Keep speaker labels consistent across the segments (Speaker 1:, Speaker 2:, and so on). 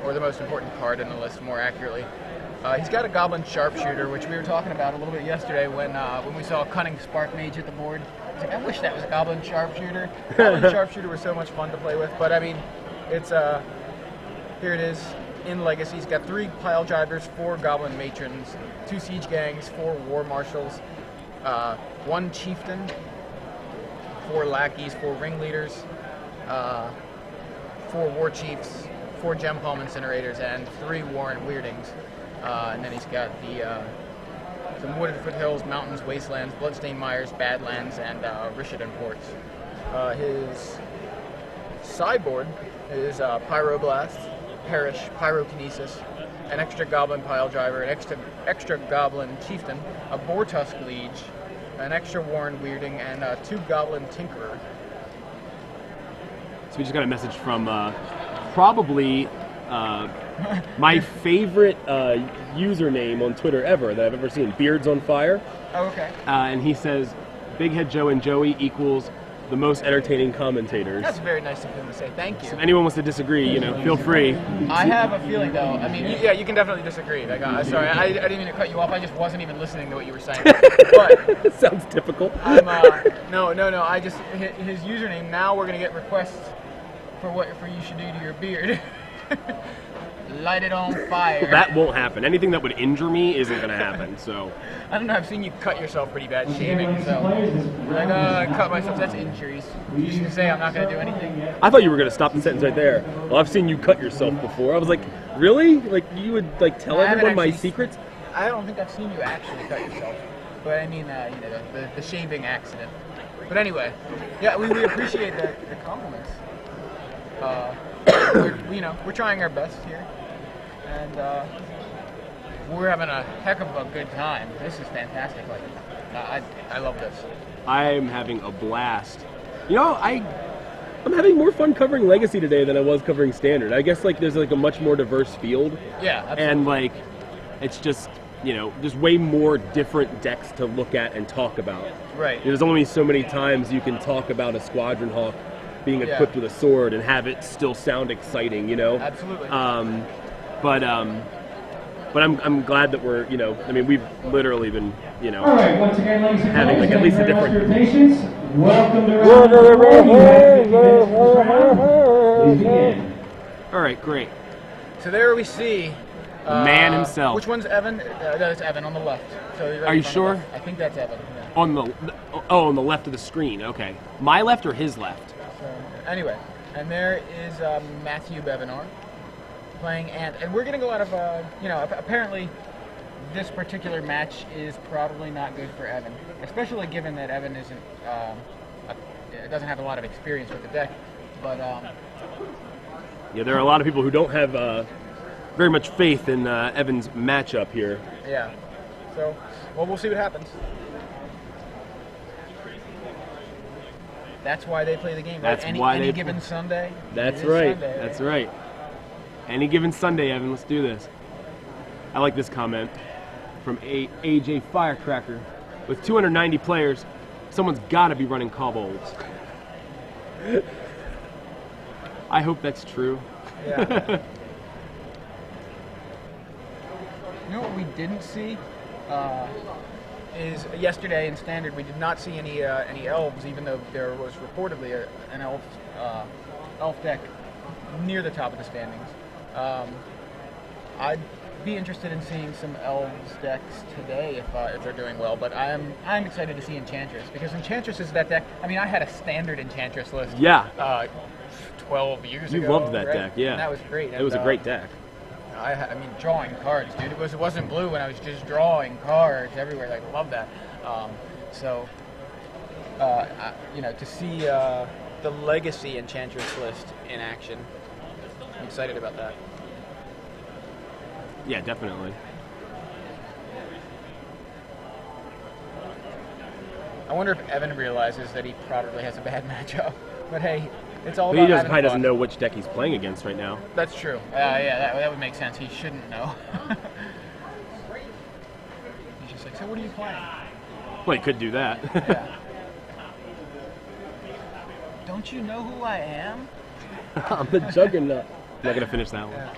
Speaker 1: or the most important card in the list, more accurately. He's got a Goblin Sharpshooter, which we were talking about a little bit yesterday when we saw Cunning Spark Mage hit the board. I was like, I wish that was a Goblin Sharpshooter. Goblin Sharpshooter was so much fun to play with, but I mean, it's here it is in Legacy. He's got 3 Pile Drivers, 4 Goblin Matrons, 2 Siege Gangs, 4 War Marshals, 1 Chieftain, 4 Lackeys, 4 Ringleaders, 4 War Chiefs, 4 Gem Palm Incinerators, and 3 Warren Weirdings. And then he's got some Wooded Foothills, Mountains, Wastelands, Bloodstained Mires, Badlands, and Rishadan Ports. His sideboard is Pyroblast, Perish, Pyrokinesis, an extra Goblin Pile Driver, an extra Goblin Chieftain, a Boartusk Liege, an extra Warren Weirding, and 2 Goblin Tinkerer.
Speaker 2: So we just got a message from probably my favorite username on Twitter ever that I've ever seen, Beards on Fire.
Speaker 1: Oh, okay.
Speaker 2: And he says, Big Head Joe and Joey equals the most entertaining commentators.
Speaker 1: That's very nice of him to say. Thank you.
Speaker 2: So if anyone wants to disagree, feel free.
Speaker 1: I have a feeling, though. I mean, yeah, you can definitely disagree. Like, sorry, I didn't mean to cut you off. I just wasn't even listening to what you were saying. But
Speaker 2: sounds typical.
Speaker 1: No. I just his username. Now we're gonna get requests for what you should do to your beard. Light it on fire.
Speaker 2: That won't happen. Anything that would injure me isn't going to happen. So
Speaker 1: I don't know. I've seen you cut yourself pretty bad shaving. So like, I cut myself. That's injuries. You just gonna say I'm not going to do anything.
Speaker 2: I thought you were going to stop the sentence right there. Well, I've seen you cut yourself before. I was like, really? Like you would tell everyone my secrets?
Speaker 1: I don't think I've seen you actually cut yourself. But I mean, the shaving accident. But anyway, yeah, we appreciate the compliments. We're trying our best here, and we're having a heck of a good time. This is fantastic. I love this.
Speaker 2: I'm having a blast. I'm having more fun covering Legacy today than I was covering Standard. I guess there's a much more diverse field.
Speaker 1: Yeah, absolutely.
Speaker 2: And it's just there's way more different decks to look at and talk about.
Speaker 1: Right.
Speaker 2: There's only so many times you can talk about a Squadron Hawk being equipped with a sword and have it still sound exciting,
Speaker 1: Absolutely.
Speaker 2: But I'm glad that we're, we've literally been,
Speaker 3: All right, once again, ladies and
Speaker 2: having
Speaker 3: gentlemen,
Speaker 2: at least a different.
Speaker 3: your patience. Welcome to Round Please begin.
Speaker 2: All right, great.
Speaker 1: So there we see
Speaker 2: The man himself.
Speaker 1: Which one's Evan? That's Evan on the left. So
Speaker 2: Are you sure?
Speaker 1: I think that's Evan. Yeah.
Speaker 2: On the left of the screen. Okay, my left or his left?
Speaker 1: Anyway, and there is Matthew Bevenour playing Ant, and we're going to go out of apparently this particular match is probably not good for Evan, especially given that Evan doesn't have a lot of experience with the deck. But
Speaker 2: yeah, there are a lot of people who don't have very much faith in Evan's matchup here.
Speaker 1: Yeah. So, well, we'll see what happens. That's why they play the game.
Speaker 2: That's
Speaker 1: right?
Speaker 2: why
Speaker 1: any
Speaker 2: they
Speaker 1: given Sunday.
Speaker 2: That's right. That's right. Any given Sunday, Evan. Let's do this. I like this comment from AJ Firecracker. With 290 players, someone's got to be running kobolds. I hope that's true.
Speaker 1: Yeah. You know what we didn't see is yesterday in Standard we did not see any elves, even though there was reportedly an elf deck near the top of the standings. I'd be interested in seeing some elves decks today if they're doing well, but I'm excited to see Enchantress, because Enchantress is that deck. I mean, I had a Standard Enchantress list.
Speaker 2: Yeah.
Speaker 1: 12 years ago.
Speaker 2: You loved that
Speaker 1: right?
Speaker 2: deck, yeah.
Speaker 1: And that was great.
Speaker 2: It was a great deck.
Speaker 1: I mean, drawing cards, dude. It wasn't blue when I was just drawing cards everywhere. Like, I love that. To see the Legacy Enchantress list in action, I'm excited about that.
Speaker 2: Yeah, definitely.
Speaker 1: I wonder if Evan realizes that he probably has a bad matchup. But hey, it's all
Speaker 2: But
Speaker 1: about
Speaker 2: he
Speaker 1: having
Speaker 2: probably doesn't
Speaker 1: fun.
Speaker 2: know which deck he's playing against right now.
Speaker 1: That's true. Yeah, that would make sense. He shouldn't know. He's just like, so what are you playing?
Speaker 2: Well, he could do that.
Speaker 1: Yeah. Don't you know who I am?
Speaker 2: I'm the Juggernaut. I'm not going to finish that one.
Speaker 1: Yeah.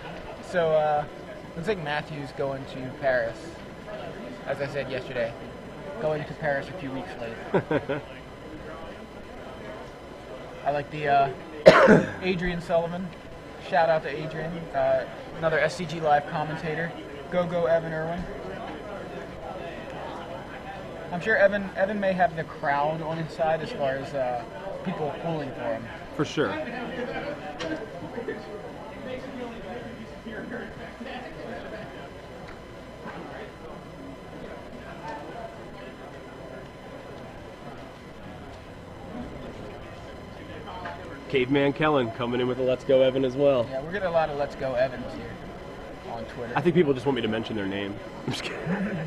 Speaker 1: So, looks like Matthew's going to Paris. As I said yesterday, going to Paris a few weeks later. I like the Adrian Sullivan. Shout out to Adrian, another SCG Live commentator. Go Evan Erwin. I'm sure Evan may have the crowd on his side as far as people pulling for him.
Speaker 2: For sure. Caveman Kellen coming in with a Let's Go Evan as well.
Speaker 1: Yeah, we're getting a lot of Let's Go Evans here on Twitter.
Speaker 2: I think people just want me to mention their name. I'm just kidding.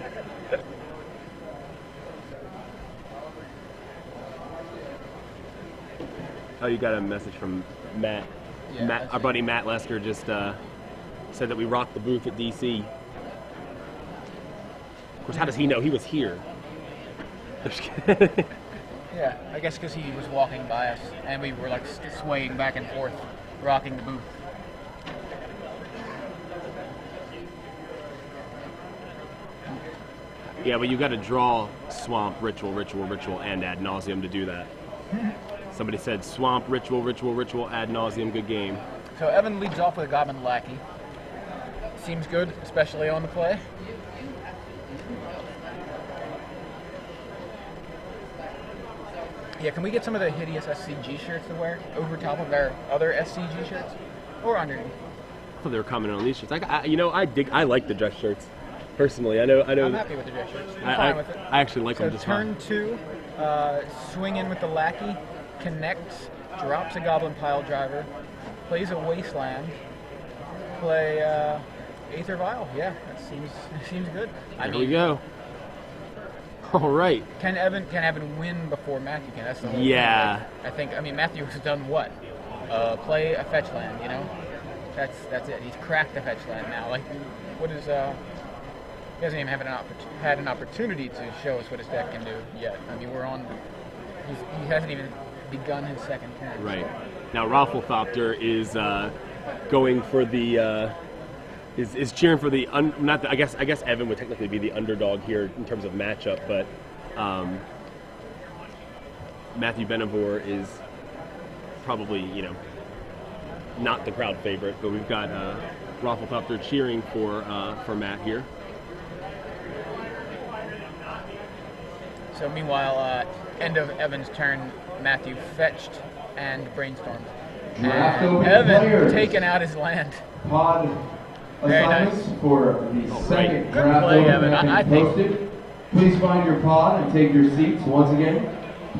Speaker 2: Oh, you got a message from Matt.
Speaker 1: Yeah,
Speaker 2: Our buddy Matt Lesker just said that we rocked the booth at DC. Of course, how does he know? He was here. I'm just kidding.
Speaker 1: Yeah, I guess because he was walking by us and we were like swaying back and forth, rocking the booth.
Speaker 2: Yeah, but you got to draw swamp, ritual, and ad nauseum to do that. Somebody said swamp, ritual, ad nauseum, good game.
Speaker 1: So Evan leads off with a Goblin Lackey. Seems good, especially on the play. Yeah, can we get some of the hideous SCG shirts to wear over top of our other SCG shirts? Or underneath?
Speaker 2: I thought they were commenting on these shirts. I like the dress shirts. Personally, I know.
Speaker 1: I'm happy with the dress shirts. I'm fine with it.
Speaker 2: I actually like them just
Speaker 1: turn
Speaker 2: fine.
Speaker 1: 2, swing in with the Lackey, connects, drops a Goblin Pile Driver, plays a Wasteland, play Aether Vial. Yeah, that seems good.
Speaker 2: There we go. All right.
Speaker 1: Can Evan win before Matthew can? That's the whole
Speaker 2: yeah.
Speaker 1: thing. I think Matthew has done what? Play a fetch land, you know? That's it. He's cracked the fetch land now. Like, what is he hasn't even had an opportunity to show us what his deck can do yet. I mean, he hasn't even begun his second turn.
Speaker 2: Right. Now Rafflethopter is going for the is cheering for the I guess Evan would technically be the underdog here in terms of matchup, but Matthew Bevenour is probably, not the crowd favorite, but we've got Rafflethopter cheering for Matt here.
Speaker 1: So meanwhile, end of Evan's turn, Matthew fetched and brainstormed. And Evan taking out his land.
Speaker 4: Pod
Speaker 1: Very nice.
Speaker 4: assignments for the second
Speaker 1: Good
Speaker 4: draft
Speaker 1: play,
Speaker 4: open
Speaker 1: Evan.
Speaker 4: have been
Speaker 1: I think-
Speaker 4: posted. Please find your pod and take your seats. Once again,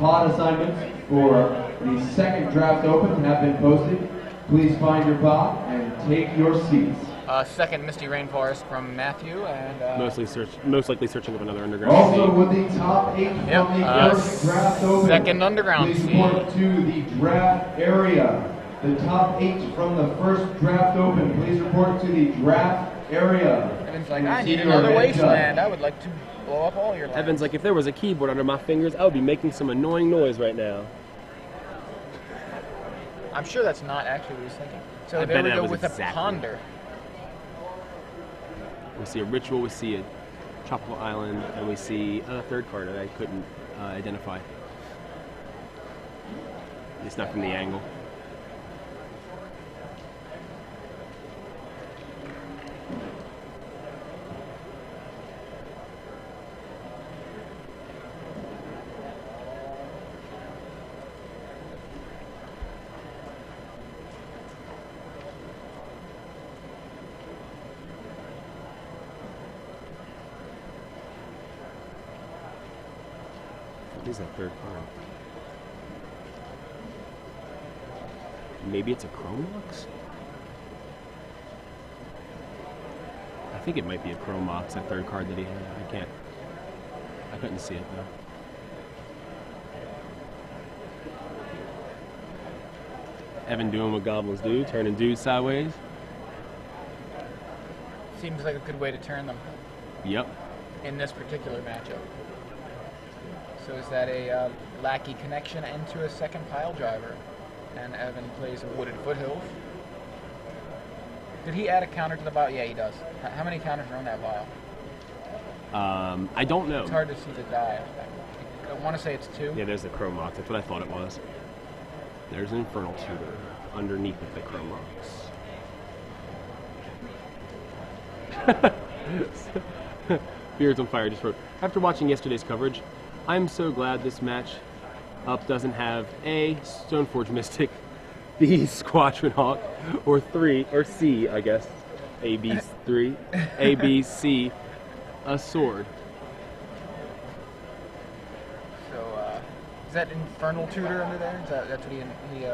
Speaker 4: pod assignments for the second draft open have been posted. Please find your pod and take your seats.
Speaker 1: Second Misty Rainforest from Matthew, and
Speaker 2: Most likely searching up another underground.
Speaker 4: Also,
Speaker 2: seat.
Speaker 4: with the top 8
Speaker 1: Yep,
Speaker 4: from the first draft open,
Speaker 1: second underground
Speaker 4: please
Speaker 1: seat.
Speaker 4: report to the draft area. The top 8 from the first draft open, please report to the draft area.
Speaker 1: Evan's like, I
Speaker 4: See
Speaker 1: need
Speaker 4: your
Speaker 1: another
Speaker 4: head
Speaker 1: wasteland. I would like to blow up all your lands.
Speaker 2: Evan's like, if there was a keyboard under my fingers, I would be making some annoying noise right now.
Speaker 1: I'm sure that's not actually what he's thinking. So
Speaker 2: I
Speaker 1: there
Speaker 2: bet
Speaker 1: we
Speaker 2: that
Speaker 1: go
Speaker 2: was
Speaker 1: with
Speaker 2: exactly.
Speaker 1: a ponder.
Speaker 2: We see a ritual, we see a tropical island, and we see a third card that I couldn't identify. It's not from the angle. What is that third card? Maybe it's a Chromox? I think it might be a Chromox, that third card that he had. I couldn't see it though. Evan doing what goblins do, turning dudes sideways.
Speaker 1: Seems like a good way to turn them
Speaker 2: Yep.
Speaker 1: in this particular matchup. So is that a Lackey connection into a second pile driver? And Evan plays a Wooded Foothills. Did he add a counter to the vial? Yeah, he does. How many counters are on that vial?
Speaker 2: I don't know.
Speaker 1: It's hard to see the die. I want to say it's 2.
Speaker 2: Yeah, there's the chrome rocks. That's what I thought it was. There's an Infernal Tutor underneath of the chrome rocks. Beard's on Fire just wrote, after watching yesterday's coverage, I'm so glad this match up doesn't have A, Stoneforge Mystic, B, Squadron Hawk, or C, I guess, A, B, 3, A, B, C, a sword.
Speaker 1: So, is that Infernal Tutor under there? That's what he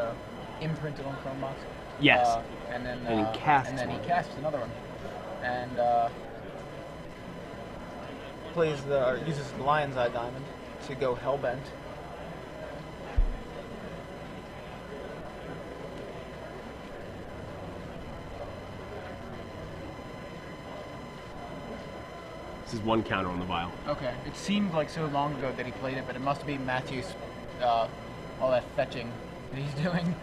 Speaker 1: imprinted on Chrome Box?
Speaker 2: Yes.
Speaker 1: And then
Speaker 2: he casts
Speaker 1: another one. And uses the Lion's Eye Diamond to go Hellbent.
Speaker 2: This is 1 counter on the vial.
Speaker 1: Okay. It seemed like so long ago that he played it, but it must be Matthew's all that fetching that he's doing.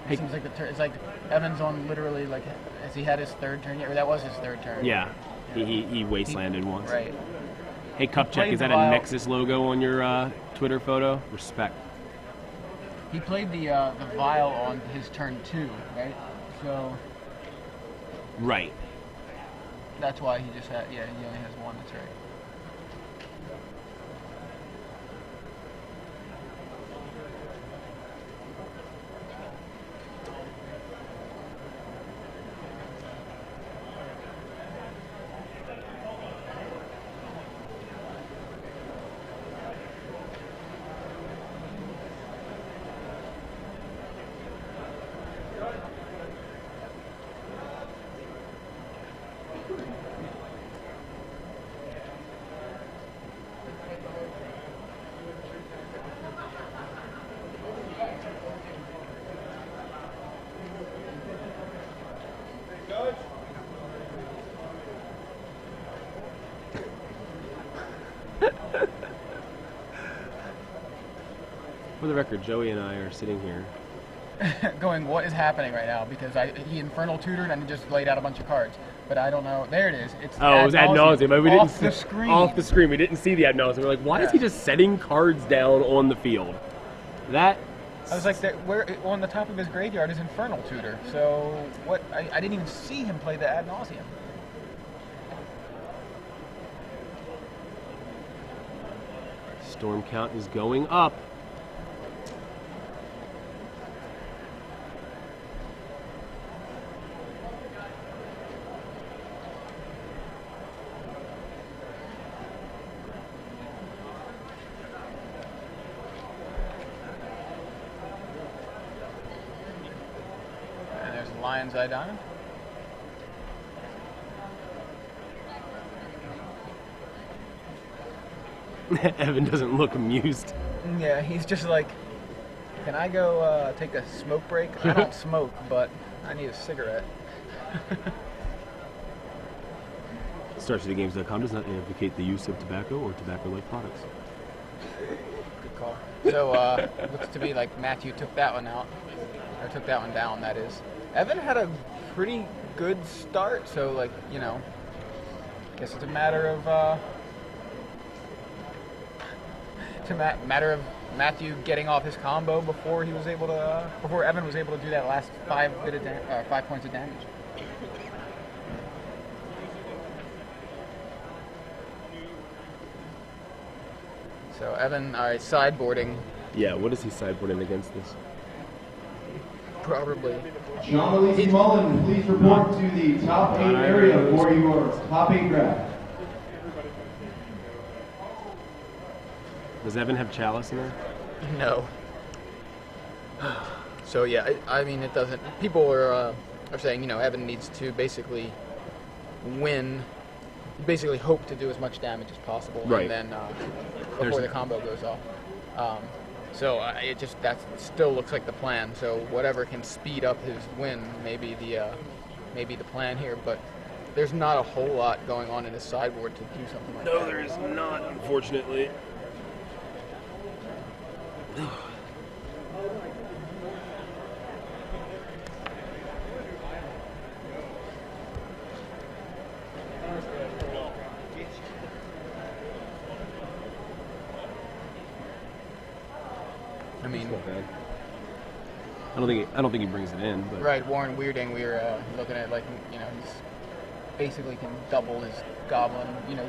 Speaker 1: It seems like it's like Evan's on literally like, has he had his 3rd turn yet? Or that was his 3rd turn.
Speaker 2: Yeah. He wastelanded once.
Speaker 1: Right.
Speaker 2: Hey, Cupcheck, is that a Nexus logo on your Twitter photo? Respect.
Speaker 1: He played the vial on his turn 2, right? So.
Speaker 2: Right.
Speaker 1: That's why he just had, he only has 1, that's right.
Speaker 2: For the record, Joey and I are sitting here.
Speaker 1: Going, what is happening right now? Because he Infernal Tutored and just laid out a bunch of cards. But I don't know. There it is. It's
Speaker 2: it was ad nauseum. But we didn't
Speaker 1: off the screen.
Speaker 2: Off the screen. We didn't see the ad nauseum. We're like, why is he just setting cards down on the field? That.
Speaker 1: I was like, where on the top of his graveyard is Infernal Tutor. So what? I didn't even see him play the ad nauseum.
Speaker 2: Storm count is going up.
Speaker 1: And there's Lion's Eye Diamond.
Speaker 2: Evan doesn't look amused.
Speaker 1: Yeah, he's just like, can I go take a smoke break? I don't smoke, but I need a cigarette.
Speaker 2: StarCityGames.com does not advocate the use of tobacco or tobacco-like products.
Speaker 1: Good call. So, looks to be like Matthew took that one out. Or took that one down, that is. Evan had a pretty good start, so, like, you know, guess it's a matter of, matter of Matthew getting off his combo before he was able to, before Evan was able to do that last 5 points of damage. So Evan, alright, sideboarding.
Speaker 2: Yeah, what is he sideboarding against this?
Speaker 1: Probably.
Speaker 4: John Elise Mullen, please report to the top 8 area for your top 8 draft.
Speaker 2: Does Evan have Chalice in there?
Speaker 1: No. So yeah, I mean it doesn't. People are saying, you know, Evan needs to basically win, basically hope to do as much damage as possible,
Speaker 2: right.
Speaker 1: And then before the combo goes off. So that still looks like the plan. So whatever can speed up his win may be the plan here, but there's not a whole lot going on in his sideboard to do something like that.
Speaker 2: No, there is not, unfortunately.
Speaker 1: I mean,
Speaker 2: Not bad. I don't think he brings it in. But.
Speaker 1: right, Warren Weirding, we were looking at, like, you know, he's basically can double his goblin, you know,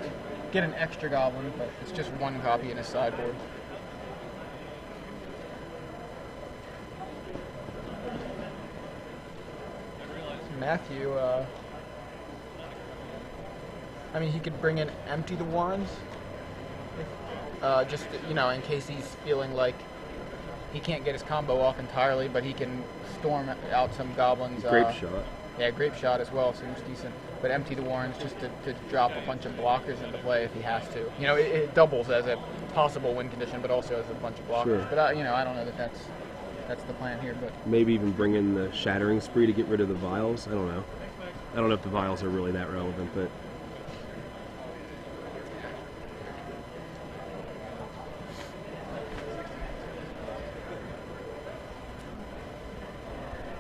Speaker 1: get an extra goblin, but it's just one copy in his sideboard. Matthew, I mean, he could bring in empty the Warrens, just, you know, in case he's feeling like he can't get his combo off entirely, but he can storm out some goblins.
Speaker 2: Grape shot.
Speaker 1: Yeah, grape shot as well seems decent. But empty the Warrens just to drop a bunch of blockers into play if he has to. You know, it doubles as a possible win condition, but also as a bunch of blockers.
Speaker 2: Sure.
Speaker 1: But you know, I don't know that that's the plan here. But
Speaker 2: Maybe even bring in the Shattering Spree to get rid of the vials. I don't know. I don't know if the vials are really that relevant, but.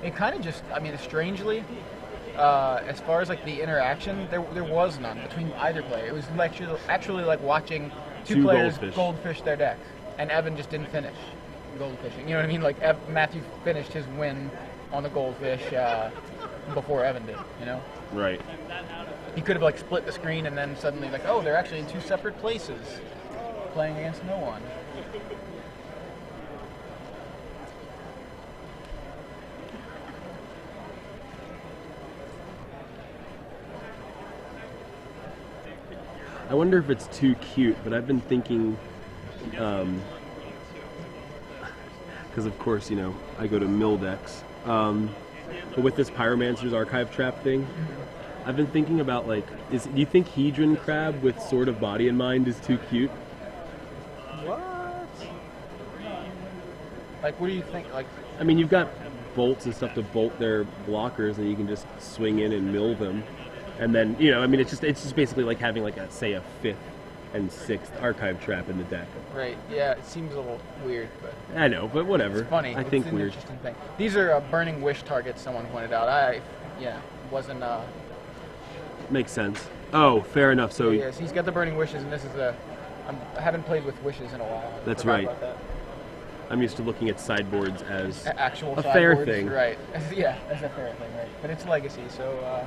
Speaker 1: it kind of just, I mean, strangely, as far as like the interaction, there was none between either player. It was actually like watching two players goldfish their decks, and Evan just didn't finish goldfishing. You know what I mean? Like Matthew finished his win on the goldfish before Evan did. You know?
Speaker 2: Right.
Speaker 1: He could have like split the screen and then suddenly like, oh, they're actually in two separate places, playing against no one.
Speaker 2: I wonder if it's too cute, but I've been thinking, because of course, you know, I go to Mildex, but with this Pyromancer's Archive Trap thing, I've been thinking about, like, do you think Hedron Crab with Sword of Body in mind is too cute?
Speaker 1: What? Like, what do you think? Like,
Speaker 2: I mean, you've got bolts and stuff to bolt their blockers, and you can just swing in and mill them. And then, you know, I mean, it's just basically like having, like, say, a 5th and 6th Archive Trap in the deck.
Speaker 1: right, yeah, it seems a little weird, but
Speaker 2: I know, but whatever.
Speaker 1: it's funny.
Speaker 2: I
Speaker 1: It's
Speaker 2: think
Speaker 1: an
Speaker 2: weird.
Speaker 1: interesting thing. These are Burning Wish targets, someone pointed out. Wasn't,
Speaker 2: Makes sense. Oh, fair enough. So
Speaker 1: yes, he's got the Burning Wishes, and this is I haven't played with Wishes in a while. I
Speaker 2: That's
Speaker 1: forgot
Speaker 2: right.
Speaker 1: about that.
Speaker 2: I'm used to looking at sideboards as
Speaker 1: Actual
Speaker 2: a fair
Speaker 1: sideboards,
Speaker 2: thing.
Speaker 1: right? Yeah, that's a fair thing, right? But it's Legacy, so.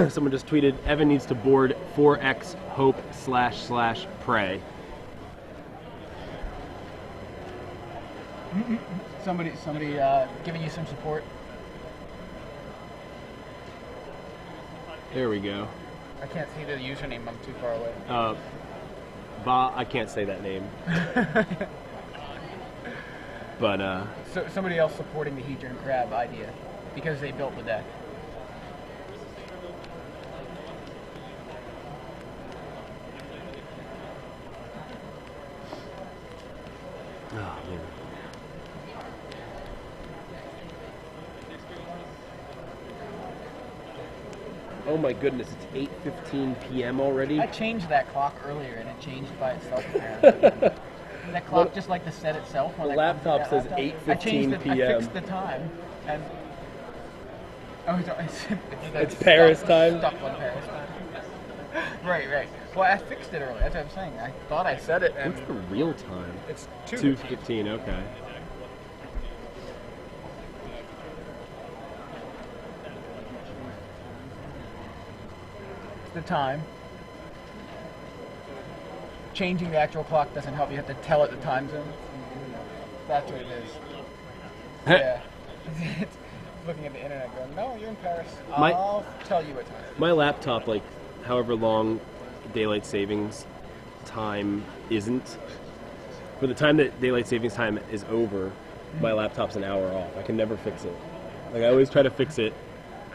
Speaker 2: Someone just tweeted, Evan needs to board 4x hope / pray.
Speaker 1: Somebody giving you some support.
Speaker 2: There we go.
Speaker 1: I can't see the username. I'm too far away.
Speaker 2: I can't say that name. But,
Speaker 1: So somebody else supporting the Hedron Crab idea because they built the deck.
Speaker 2: oh, man. Oh my goodness, it's 8:15 p.m. already?
Speaker 1: I changed that clock earlier and it changed by itself apparently. That clock just like to set itself. When
Speaker 2: The
Speaker 1: that comes to
Speaker 2: laptop
Speaker 1: that
Speaker 2: says
Speaker 1: laptop.
Speaker 2: 8:15
Speaker 1: I changed it, I
Speaker 2: p.m..
Speaker 1: fixed the time and
Speaker 2: It's Paris time?
Speaker 1: Stuck on Paris time. Right. Well, I fixed it earlier. That's what I'm saying. I thought I set it and
Speaker 2: What's the real time?
Speaker 1: it's
Speaker 2: 2:15, okay.
Speaker 1: the time. Changing the actual clock doesn't help. You have to tell it the time zone. That's what it is. Yeah. It's looking at the internet going, no, you're in Paris. I'll tell you what time.
Speaker 2: My laptop, like, however long daylight savings time isn't, for the time that daylight savings time is over, my laptop's an hour off. I can never fix it. Like, I always try to fix it,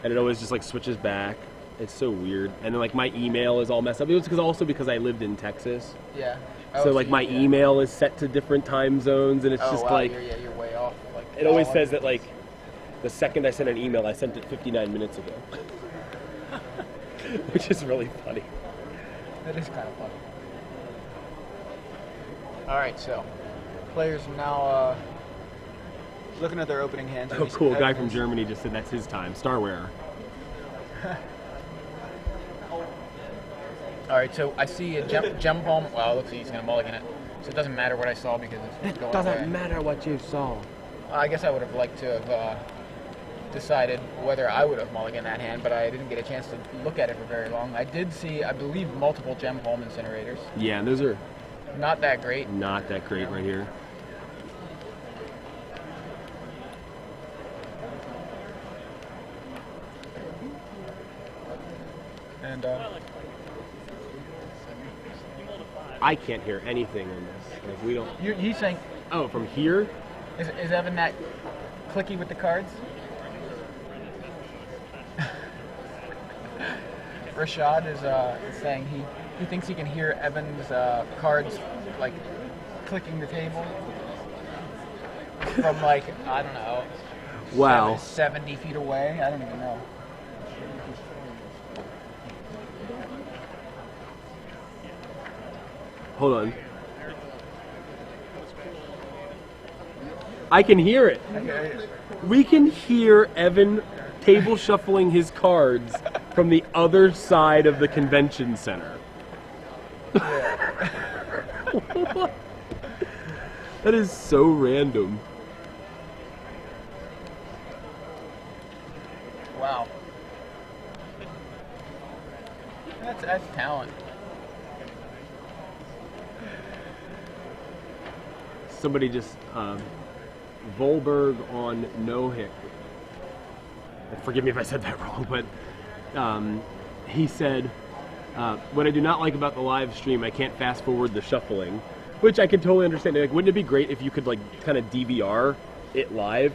Speaker 2: and it always just, like, switches back. It's so weird. And then, like, my email is all messed up. It was also because I lived in Texas.
Speaker 1: Yeah.
Speaker 2: So, like, my email is set to different time zones, and it's just,
Speaker 1: wow,
Speaker 2: like,
Speaker 1: you're way off. Like,
Speaker 2: it always says that, like, the second I sent an email, I sent it 59 minutes ago. Which is really funny.
Speaker 1: That is kind of funny. All right, so players are now looking at their opening hands.
Speaker 2: Oh, cool. A guy from Germany just said that's his time. Star Wearer.
Speaker 1: All right, so I see a gem palm. Well, looks like he's gonna mulligan it. So it doesn't matter what I saw because it's going away.
Speaker 2: Doesn't matter what you saw.
Speaker 1: I guess I would have liked to have decided whether I would have mulliganed that hand, but I didn't get a chance to look at it for very long. I did see, I believe, multiple gem palm incinerators.
Speaker 2: Yeah, and those are
Speaker 1: Not that great.
Speaker 2: not that great right here.
Speaker 1: And
Speaker 2: I can't hear anything on this. Like we don't.
Speaker 1: he's saying,
Speaker 2: Oh, from here?
Speaker 1: is Evan that clicky with the cards? Rashad is saying he thinks he can hear Evan's cards like clicking the table from like, I don't know,
Speaker 2: Wow.
Speaker 1: 70 feet away. I don't even know.
Speaker 2: Hold on. I can hear it.
Speaker 1: Okay.
Speaker 2: We can hear Evan table shuffling his cards from the other side of the convention center. What? That is so random.
Speaker 1: Wow. That's talent.
Speaker 2: Somebody just Volberg on no hick. Forgive me if I said that wrong, but he said, what I do not like about the live stream, I can't fast forward the shuffling, which I can totally understand. Like, wouldn't it be great if you could like kind of DVR it live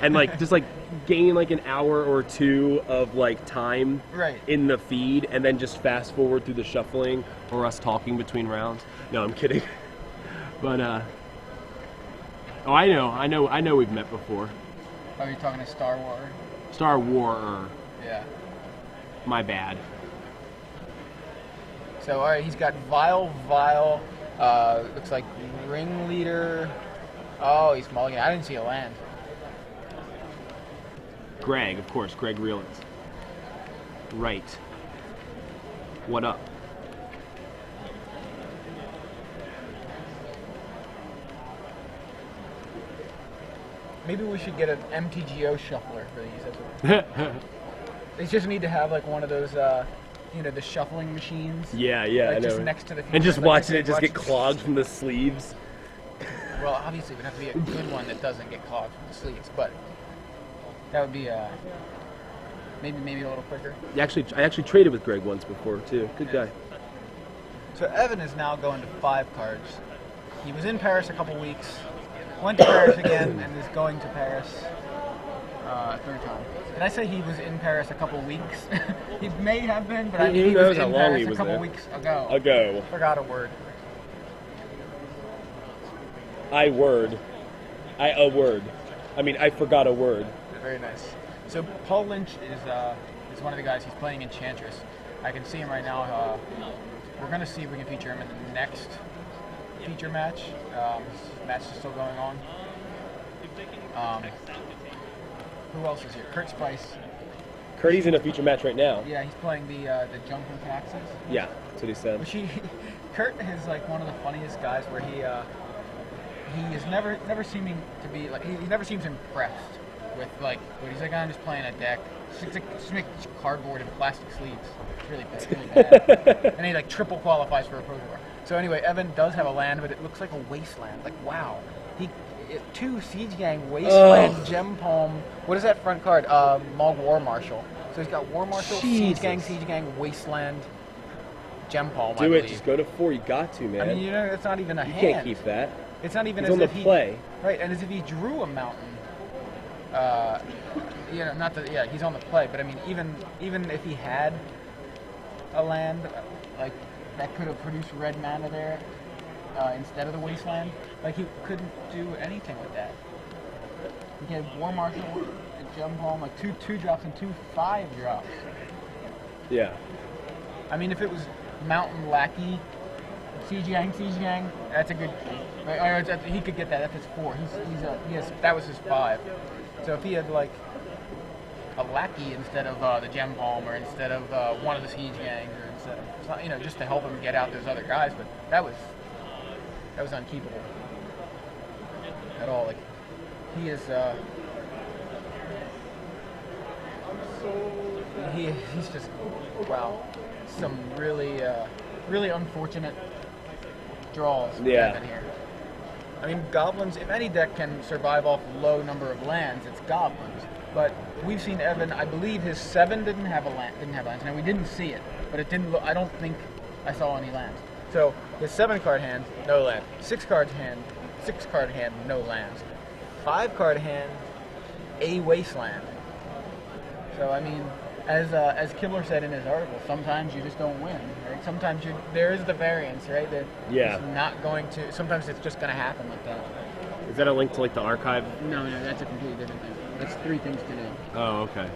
Speaker 2: and like just like gain like an hour or two of like time
Speaker 1: Right.
Speaker 2: in the feed and then just fast forward through the shuffling or us talking between rounds? No, I'm kidding. But oh, I know we've met before.
Speaker 1: Oh, you're talking to Star Wars?
Speaker 2: Star Wars.
Speaker 1: Yeah.
Speaker 2: My bad.
Speaker 1: So, all right, he's got Vile, looks like Ringleader. Oh, he's mulligan. I didn't see a land.
Speaker 2: Greg, of course, Greg Reelitz. Right. What up?
Speaker 1: Maybe we should get an MTGO shuffler for these. They just need to have like one of those, the shuffling machines.
Speaker 2: Yeah,
Speaker 1: Like
Speaker 2: I know.
Speaker 1: just next to the
Speaker 2: And just
Speaker 1: like,
Speaker 2: watching it just
Speaker 1: watch-
Speaker 2: get clogged from the sleeves.
Speaker 1: Well, obviously it would have to be a good one that doesn't get clogged from the sleeves, but that would be maybe a little quicker.
Speaker 2: I actually traded with Greg once before too. Good guy.
Speaker 1: So Evan is now going to 5 cards. He was in Paris a couple weeks, went to Paris again, and is going to Paris third time. Did I say he was in Paris a couple weeks? He may have been, but I
Speaker 2: Who
Speaker 1: think he
Speaker 2: knows
Speaker 1: was
Speaker 2: how
Speaker 1: in
Speaker 2: long
Speaker 1: Paris
Speaker 2: he
Speaker 1: a
Speaker 2: was
Speaker 1: couple
Speaker 2: there?
Speaker 1: weeks ago.
Speaker 2: Ago.
Speaker 1: Forgot a word.
Speaker 2: I forgot a word.
Speaker 1: Very nice. So Paul Lynch is one of the guys. He's playing Enchantress. I can see him right now. We're going to see if we can feature him in the next feature match. His match is still going on. Who else is here? Kurt Spice.
Speaker 2: Curdy's in a feature match right now.
Speaker 1: Yeah, he's playing the jumping taxes.
Speaker 2: Yeah, that's what he said.
Speaker 1: Which Kurt is like one of the funniest guys. Where he is never seeming to be like he never seems impressed with like when he's like I'm just playing a deck. Just make cardboard and plastic sleeves. It's really bad. And he like triple qualifies for a Pro Tour. So anyway, Evan does have a land, but it looks like a wasteland. Like wow, 2 Siege Gang Wasteland Gem Palm. What is that front card? Mog War Marshal. So he's got War Marshal, Siege Gang, Wasteland, Gem Palm.
Speaker 2: Do it. Just go to 4. You got to, man.
Speaker 1: I mean, it's not even a
Speaker 2: you
Speaker 1: hand.
Speaker 2: can't keep that.
Speaker 1: It's not even
Speaker 2: He's
Speaker 1: as
Speaker 2: on the
Speaker 1: if he
Speaker 2: play.
Speaker 1: right, and as if he drew a mountain. Not that. Yeah, he's on the play, but I mean, even if he had a land like that could have produced red mana there instead of the wasteland, like he couldn't do anything with that. He had War Marshal, a Gem Palm, like 2 drops and 2 5-drops.
Speaker 2: Yeah.
Speaker 1: I mean, if it was Mountain Lackey, Siege Gang, that's a good. He could get that. That's his 4. That was his 5. So if he had like a Lackey instead of the Gem Palm, or instead of one of the Siege Gangs, or just to help him get out those other guys. But that was unkeepable at all. Like he is, he's just wow. Some really unfortunate draws we have in here. I mean, goblins. If any deck can survive off low number of lands, it's goblins. But we've seen Evan. I believe his 7 didn't have lands. Now we didn't see it, but it didn't. I don't think I saw any lands. So his 7-card hand, no land. 6-card hand, no lands. 5-card hand, a wasteland. So I mean, as Kibler said in his article, sometimes you just don't win. Right? Sometimes there is the variance, right? That it's not going to. Sometimes it's just going to happen like that.
Speaker 2: Is that a link to like the archive?
Speaker 1: No, that's a completely different thing. That's 3 things to do.
Speaker 2: Oh, okay.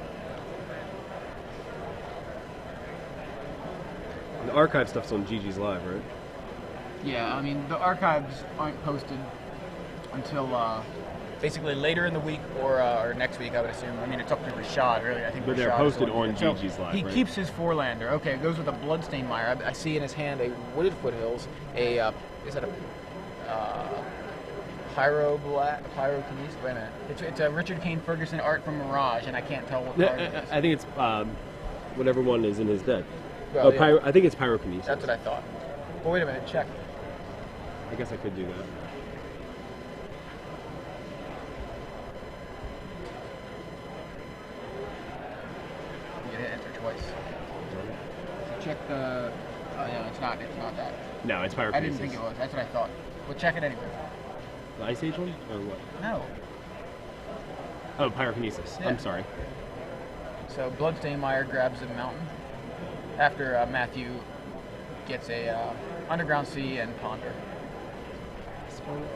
Speaker 2: The archive stuff's on GG's Live, right?
Speaker 1: Yeah, I mean the archives aren't posted until basically later in the week or next week, I would assume. I mean, it's up to Rashad, really. I think.
Speaker 2: But they're posted on GG's Live.
Speaker 1: He
Speaker 2: right?
Speaker 1: keeps his 4-lander. Okay, it goes with a Bloodstained Mire. I see in his hand a Wooded Foothills. Is that a Pyrokinesis? Wait a minute. It's a Richard Kane Ferguson art from Mirage, and I can't tell what card it is.
Speaker 2: I think it's whatever one is in his deck.
Speaker 1: Well,
Speaker 2: I think it's Pyrokinesis.
Speaker 1: That's what I thought. Well, wait a minute. Check.
Speaker 2: I guess I could do that.
Speaker 1: You hit enter twice. So check the. Oh yeah, it's not that.
Speaker 2: No, it's Pyrokinesis.
Speaker 1: I didn't think it was. That's what I thought. Well, check it anyway.
Speaker 2: The Ice Age one? Or what?
Speaker 1: No.
Speaker 2: Oh, Pyrokinesis.
Speaker 1: Yeah.
Speaker 2: I'm sorry.
Speaker 1: So Bloodstained Mire grabs a mountain after Matthew gets a Underground Sea and Ponder.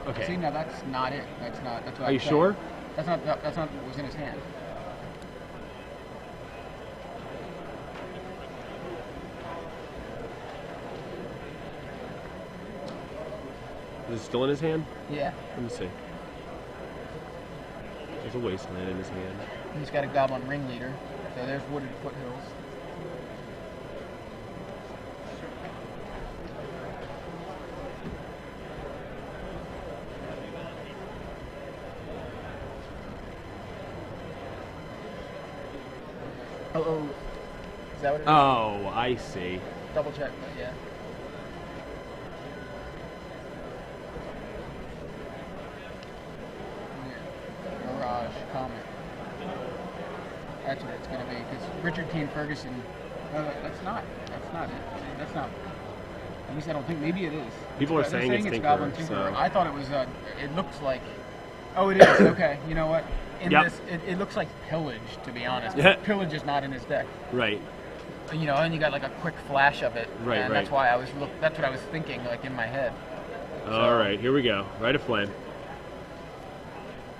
Speaker 2: Okay.
Speaker 1: See, no, that's not it. That's what
Speaker 2: Are you sure?
Speaker 1: That's not what was in his hand.
Speaker 2: Is it still in his hand?
Speaker 1: Yeah.
Speaker 2: Let me see. There's a wasteland in his hand.
Speaker 1: He's got a Goblin Ringleader. So there's Wooded Foothills. Oh, is that what it is?
Speaker 2: Oh, I see.
Speaker 1: Double check, but yeah. Mirage Comet. That's what it's going to be, because Richard Kane Ferguson. That's not it. That's not. At least I don't think. Maybe it is.
Speaker 2: People are saying it's
Speaker 1: Goblin
Speaker 2: Tinkerer,
Speaker 1: Tinkerer.
Speaker 2: so.
Speaker 1: I thought it was. It looks like. Oh, it is. Okay. You know what? In this, it looks like Pillage, to be honest. Pillage is not in his deck.
Speaker 2: Right.
Speaker 1: You know, and you got like a quick flash of it,
Speaker 2: Right,
Speaker 1: and
Speaker 2: right.
Speaker 1: that's why that's what I was thinking, like in my head.
Speaker 2: All right, here we go. Rite of Flame.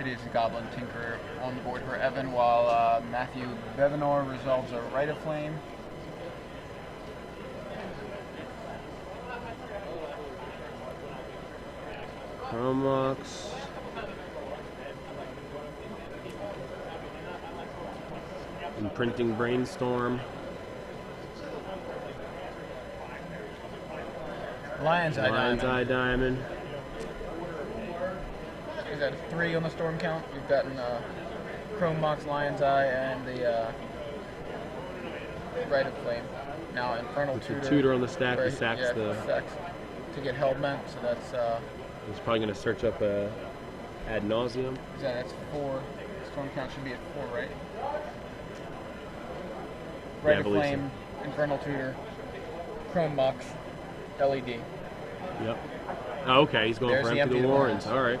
Speaker 1: It is Goblin Tinkerer on the board for Evan, while Matthew Bevenour resolves a Rite of Flame.
Speaker 2: Chromox. Imprinting Brainstorm.
Speaker 1: Lion's Eye
Speaker 2: Lion's
Speaker 1: Diamond.
Speaker 2: Eye Diamond.
Speaker 1: We've got 3 on the storm count. We've gotten Chrome Mox, Lion's Eye, and the Rite of Flame. Now Infernal
Speaker 2: With the
Speaker 1: Tutor.
Speaker 2: tutor on the stack, he sacks
Speaker 1: yeah,
Speaker 2: the.
Speaker 1: Sacks to get Hellbent, so that's.
Speaker 2: He's probably going to search up Ad Nauseum.
Speaker 1: That's 4. Storm count should be at 4, right? Rite of Flame, Infernal Tutor, Chrome Mox, LED.
Speaker 2: Yep. Oh, okay, he's going
Speaker 1: There's
Speaker 2: for
Speaker 1: the
Speaker 2: Empty the Warrens. All right.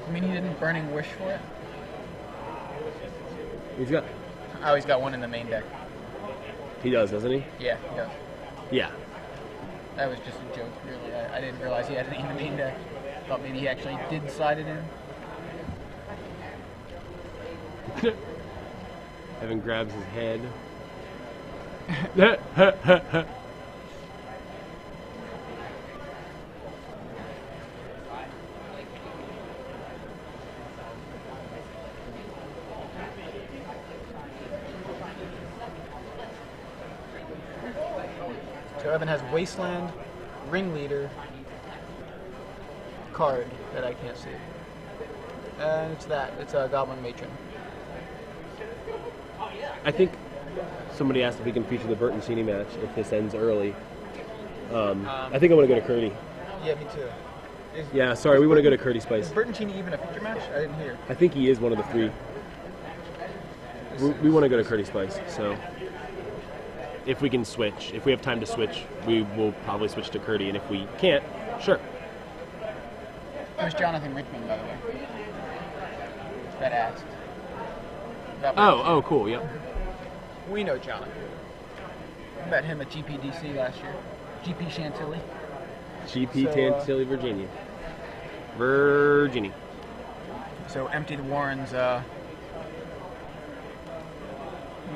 Speaker 1: I mean, he didn't Burning Wish for it?
Speaker 2: He's got.
Speaker 1: Oh, he's got one in the main deck.
Speaker 2: He does, doesn't he?
Speaker 1: Yeah, he does.
Speaker 2: Yeah.
Speaker 1: That was just a joke, really. I didn't realize he had any in the main deck. Thought maybe he actually did slide it in.
Speaker 2: Evan grabs his head.
Speaker 1: So Evan has Wasteland, Ringleader, card that I can't see. And it's that. It's a Goblin Matron.
Speaker 2: I think somebody asked if we can feature the Bertoncini match if this ends early. I think I want to go to Curdy.
Speaker 1: Yeah, me too.
Speaker 2: Yeah, sorry, we want to go to Curdy Spice.
Speaker 1: Is Bertoncini even a feature match? I didn't hear.
Speaker 2: I think he is one of the 3. We want to go to Curdy Spice, so if we can switch, if we have time to switch, we will probably switch to Curdy, and if we can't, sure.
Speaker 1: There's Jonathan Richmond, by the way. That asked.
Speaker 2: Oh, cool, yep.
Speaker 1: We know John. Met him at GPDC last year. GP Chantilly.
Speaker 2: GP Chantilly, Virginia. Virginia.
Speaker 1: So Empty the Warrens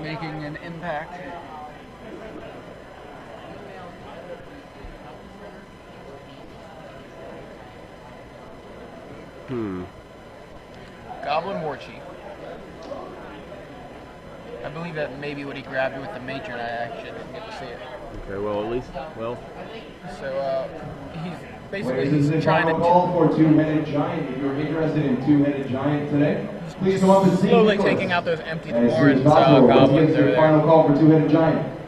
Speaker 1: making an impact. Goblin War Chief. I believe that maybe what he grabbed with the matron. I actually didn't get to see it.
Speaker 2: Okay, well, at least, well.
Speaker 1: So he's
Speaker 4: This
Speaker 1: basically
Speaker 4: is the
Speaker 1: trying
Speaker 4: final
Speaker 1: to
Speaker 4: call for Two-Headed Giant. If you're interested in Two-Headed Giant today, please come up and see
Speaker 1: slowly
Speaker 4: Nicholas.
Speaker 1: taking out those Empty the
Speaker 4: As soon as
Speaker 1: Warrens
Speaker 4: possible. Once
Speaker 1: goblins
Speaker 4: again,
Speaker 1: over
Speaker 4: the final
Speaker 1: there.
Speaker 4: call for Two-Headed Giant.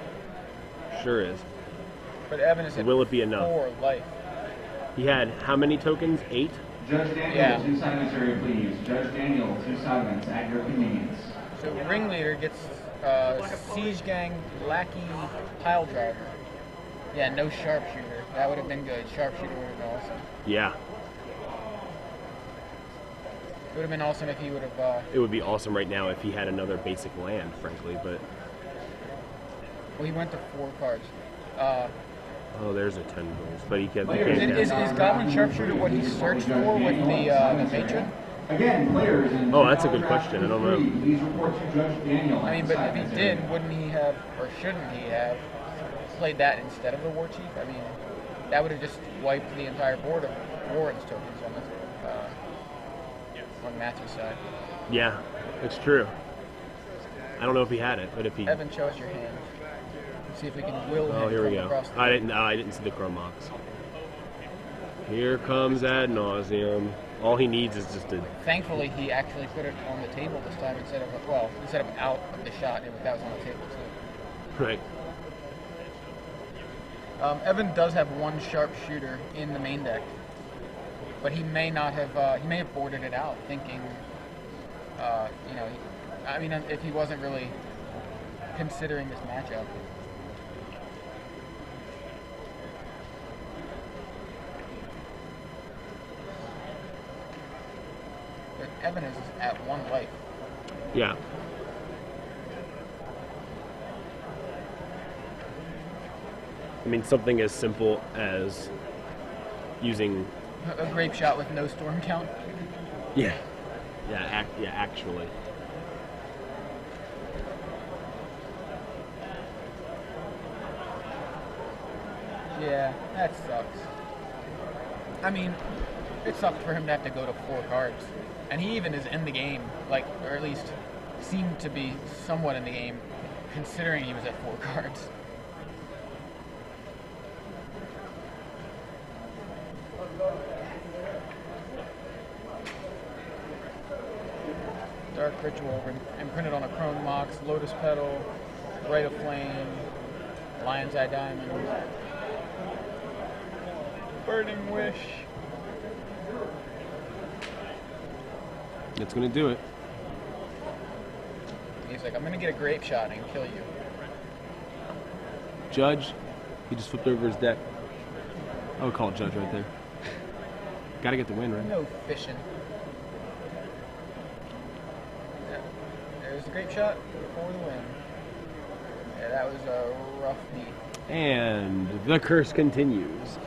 Speaker 2: Sure is.
Speaker 1: But Evan is at
Speaker 2: Will it be enough?
Speaker 1: 4 life.
Speaker 2: He had how many tokens? 8?
Speaker 5: Judge Daniel,
Speaker 1: Yeah.
Speaker 5: 2 assignments area, please. Judge Daniel, 2 assignments at your convenience.
Speaker 1: So Ringleader gets Siege Gang, Lackey, Pile Driver. Yeah, no Sharpshooter. That would have been good. Sharpshooter would have been awesome.
Speaker 2: Yeah.
Speaker 1: It would have been awesome if he would have.
Speaker 2: It would be awesome right now if he had another basic land, frankly, but...
Speaker 1: Well, he went to 4 cards.
Speaker 2: Oh, there's a 10 goals, but he can't
Speaker 1: Is Goblin Sharpshooter what he searched for with the matron?
Speaker 5: Again, players in
Speaker 2: Oh, that's a good question. I don't know.
Speaker 5: Please report to Judge Daniel.
Speaker 1: I mean, but if he did, wouldn't he have, or shouldn't he have, played that instead of the War Chief? I mean, that would have just wiped the entire board of Warren's tokens on on Matthew's side.
Speaker 2: Yeah, it's true. I don't know if he had it, but if he...
Speaker 1: Evan, show us your hand. Let's see if we can will him
Speaker 2: Oh, here we
Speaker 1: from
Speaker 2: go.
Speaker 1: across the
Speaker 2: I didn't see the chrome box. Here comes ad nauseum. All he needs is just a...
Speaker 1: Thankfully, he actually put it on the table this time instead of out of the shot. That was on the table too.
Speaker 2: Right.
Speaker 1: Evan does have 1 sharpshooter in the main deck, but he may not have. He may have boarded it out, thinking, I mean, if he wasn't really considering this matchup. But Evan is at 1 life.
Speaker 2: Yeah. I mean, something as simple as using...
Speaker 1: A grape shot with no storm count.
Speaker 2: Yeah. Yeah, actually.
Speaker 1: Yeah, that sucks. I mean, it sucked for him to have to go to 4 cards. And he even is in the game, or at least seemed to be somewhat in the game, considering he was at 4 cards. Dark Ritual imprinted on a Chrome Mox, Lotus Petal, Rite of Flame, Lion's Eye Diamond, Burning Wish.
Speaker 2: It's going to do it.
Speaker 1: He's like, I'm going to get a grape shot and kill you.
Speaker 2: Judge, he just flipped over his deck. I would call it Judge right there. Got to get the win, right?
Speaker 1: No fishing. Yeah. There's the grape shot for the win. Yeah, that was a rough beat.
Speaker 2: And the curse continues.